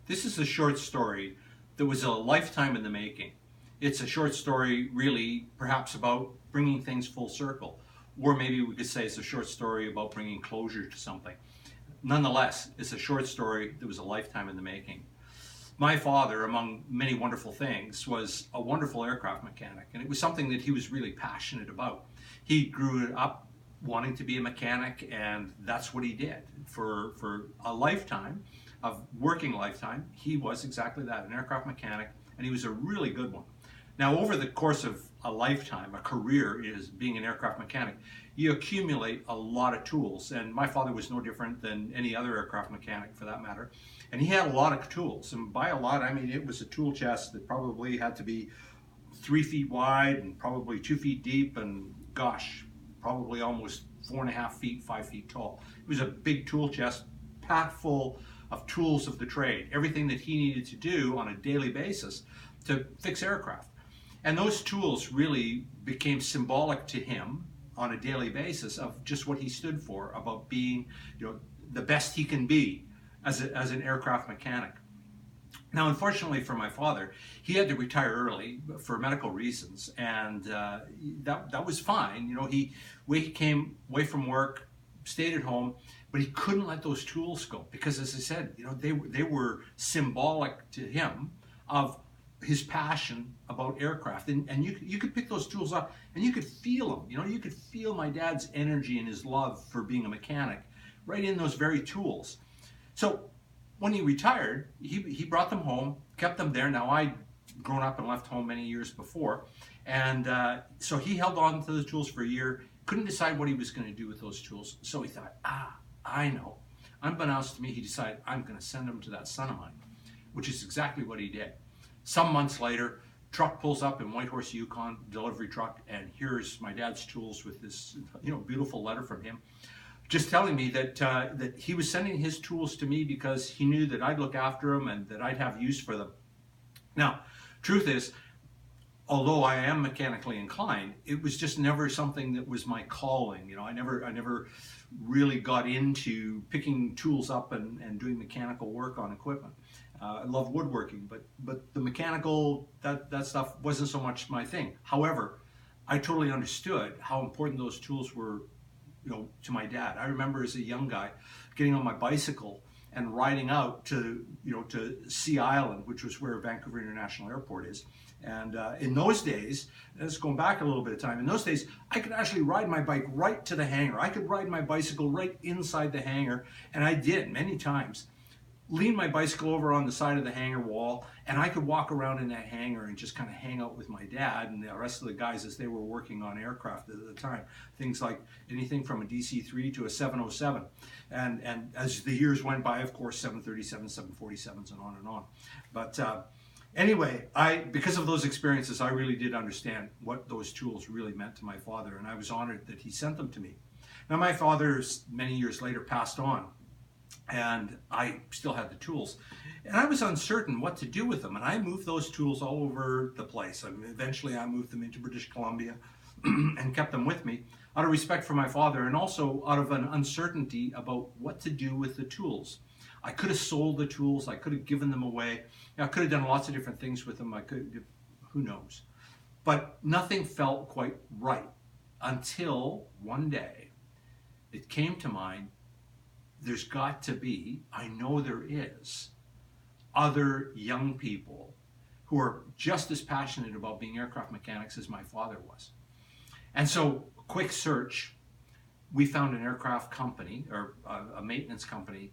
This is a short story that was a lifetime in the making. It's a short story, really, perhaps about bringing things full circle. Or maybe we could say it's a short story about bringing closure to something. Nonetheless, it's a short story that was a lifetime in the making. My father, among many wonderful things, was a wonderful aircraft mechanic, and it was something that he was really passionate about. He grew up wanting to be a mechanic, and that's what he did. For a lifetime, of working lifetime, he was exactly that, an aircraft mechanic, and he was a really good one. Now, over the course of a lifetime, a career is being an aircraft mechanic, you accumulate a lot of tools, and my father was no different than any other aircraft mechanic for that matter. And he had a lot of tools, and by a lot, I mean it was a tool chest that probably had to be 3 feet wide and probably 2 feet deep, and gosh, probably almost 4.5 feet, 5 feet tall. It was a big tool chest packed full of tools of the trade, everything that he needed to do on a daily basis to fix aircraft. And those tools really became symbolic to him on a daily basis of just what he stood for, about being, the best he can be as an aircraft mechanic. Now, unfortunately for my father, he had to retire early for medical reasons, and that was fine. He came away from work, stayed at home, but he couldn't let those tools go because, as I said, they were symbolic to him of his passion about aircraft, and you could pick those tools up and you could feel them. You could feel my dad's energy and his love for being a mechanic right in those very tools. So when he retired, he brought them home, kept them there. Now, I'd grown up and left home many years before, and so he held on to the tools for a year, couldn't decide what he was going to do with those tools. So he thought, I know. Unbeknownst to me, he decided, I'm going to send them to that son of mine, which is exactly what he did. Some months later, truck pulls up in Whitehorse, Yukon, delivery truck, and here's my dad's tools with this beautiful letter from him, just telling me that he was sending his tools to me because he knew that I'd look after them and that I'd have use for them. Now, truth is, although I am mechanically inclined, it was just never something that was my calling. I never really got into picking tools up and doing mechanical work on equipment. I love woodworking, but the mechanical, that stuff wasn't so much my thing. However, I totally understood how important those tools were, to my dad. I remember as a young guy getting on my bicycle and riding out to Sea Island, which was where Vancouver International Airport is. And in those days, let's go back a little bit of time, in those days, I could actually ride my bike right to the hangar. I could ride my bicycle right inside the hangar, and I did many times. Lean my bicycle over on the side of the hangar wall, and I could walk around in that hangar and just kind of hang out with my dad and the rest of the guys as they were working on aircraft at the time. Things like anything from a DC-3 to a 707. And as the years went by, of course, 737s, 747s, and on and on. But anyway, because of those experiences, I really did understand what those tools really meant to my father, and I was honored that he sent them to me. Now, my father, many years later, passed on, and I still had the tools, and I was uncertain what to do with them, and I moved those tools all over the place. Eventually I moved them into British Columbia and kept them with me out of respect for my father, and also out of an uncertainty about what to do with the tools. I could have sold the tools, I could have given them away, I could have done lots of different things with them, who knows. But nothing felt quite right until one day it came to mind, there's got to be, I know there is, other young people who are just as passionate about being aircraft mechanics as my father was. And so, quick search, we found an aircraft company, or a maintenance company,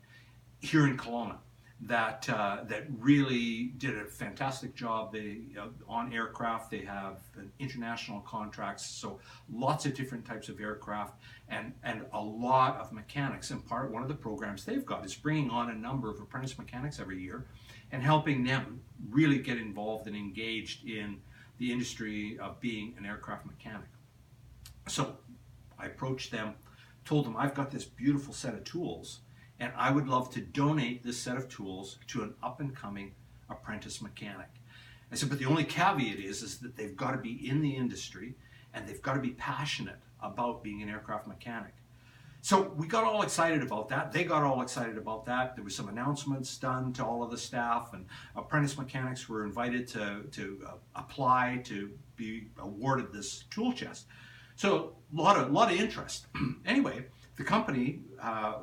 here in Kelowna that really did a fantastic job. They on aircraft, they have international contracts, so lots of different types of aircraft and a lot of mechanics. And one of the programs they've got is bringing on a number of apprentice mechanics every year and helping them really get involved and engaged in the industry of being an aircraft mechanic. So I approached them, told them I've got this beautiful set of tools, and I would love to donate this set of tools to an up-and-coming apprentice mechanic. I said, but the only caveat is that they've got to be in the industry and they've got to be passionate about being an aircraft mechanic. So we got all excited about that. They got all excited about that. There was some announcements done to all of the staff, and apprentice mechanics were invited to apply to be awarded this tool chest. So a lot of interest. Anyway, the company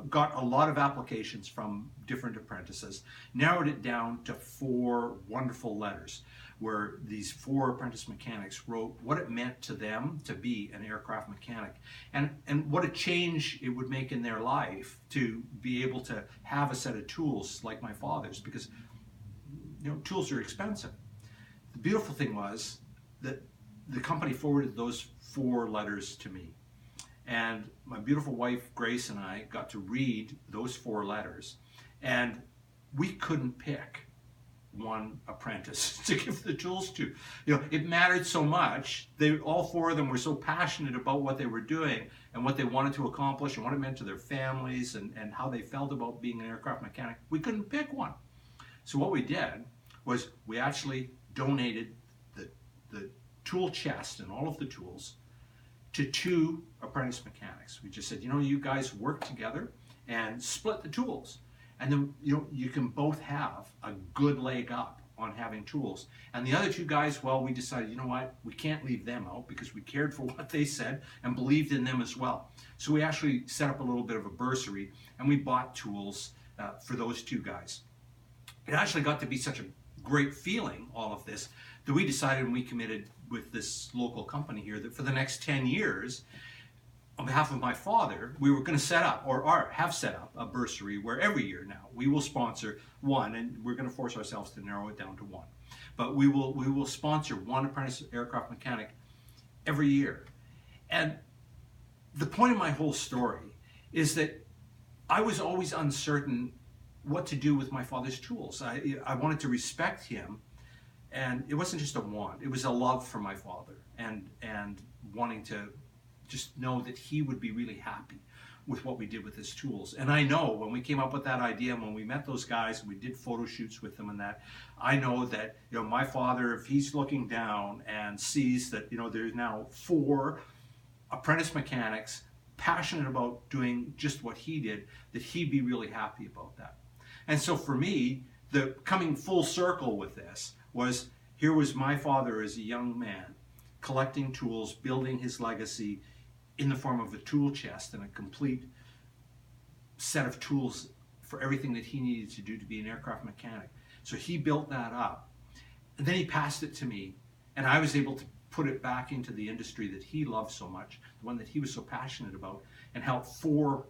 got a lot of applications from different apprentices, narrowed it down to 4 wonderful letters, where these 4 apprentice mechanics wrote what it meant to them to be an aircraft mechanic, and what a change it would make in their life to be able to have a set of tools like my father's, because tools are expensive. The beautiful thing was that the company forwarded those 4 letters to me, and my beautiful wife Grace and I got to read those 4 letters, and we couldn't pick one apprentice to give the tools to. It mattered so much. All 4 of them were so passionate about what they were doing and what they wanted to accomplish and what it meant to their families and how they felt about being an aircraft mechanic. We couldn't pick one. So what we did was we actually donated the tool chest and all of the tools to 2 apprentice mechanics. We just said, you guys work together and split the tools. And then you can both have a good leg up on having tools. And the other 2 guys, well, we decided, we can't leave them out because we cared for what they said and believed in them as well. So we actually set up a little bit of a bursary, and we bought tools for those 2 guys. It actually got to be such a great feeling, all of this, that we decided, and we committed with this local company here, that for the next 10 years, on behalf of my father, we were going to set up, or have set up, a bursary where every year now we will sponsor one, and we're going to force ourselves to narrow it down to 1. But we will sponsor 1 apprentice aircraft mechanic every year. And the point of my whole story is that I was always uncertain what to do with my father's tools. I wanted to respect him, and it wasn't just a want, it was a love for my father, and wanting to just know that he would be really happy with what we did with his tools. And I know when we came up with that idea, and when we met those guys and we did photo shoots with them and that, I know that my father, if he's looking down and sees that there's now 4 apprentice mechanics passionate about doing just what he did, that he'd be really happy about that. And so for me, the coming full circle with this was, here was my father as a young man collecting tools, building his legacy in the form of a tool chest and a complete set of tools for everything that he needed to do to be an aircraft mechanic. So he built that up, and then he passed it to me, and I was able to put it back into the industry that he loved so much, the one that he was so passionate about, and help 4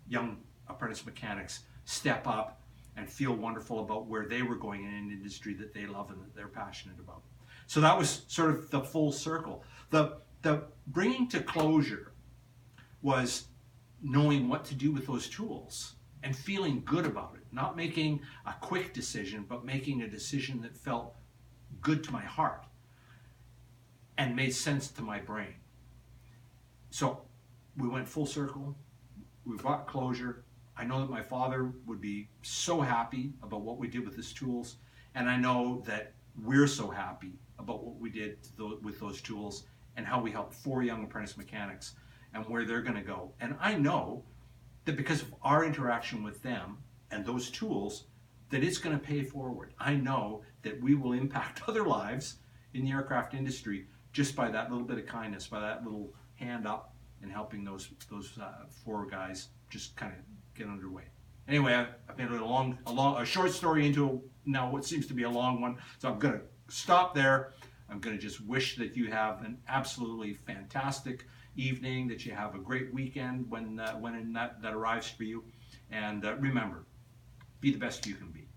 young apprentice mechanics step up and feel wonderful about where they were going in an industry that they love and that they're passionate about. So that was sort of the full circle. The bringing to closure was knowing what to do with those tools and feeling good about it, not making a quick decision, but making a decision that felt good to my heart and made sense to my brain. So we went full circle, we brought closure. I know that my father would be so happy about what we did with his tools, and I know that we're so happy about what we did with those tools and how we helped 4 young apprentice mechanics and where they're going to go. And I know that because of our interaction with them and those tools, that it's going to pay forward. I know that we will impact other lives in the aircraft industry just by that little bit of kindness, by that little hand up and helping those 4 guys just kind of get underway. Anyway, I've made a short story into now what seems to be a long one, so I'm going to stop there. I'm going to just wish that you have an absolutely fantastic evening, that you have a great weekend when that arrives for you, and remember, be the best you can be.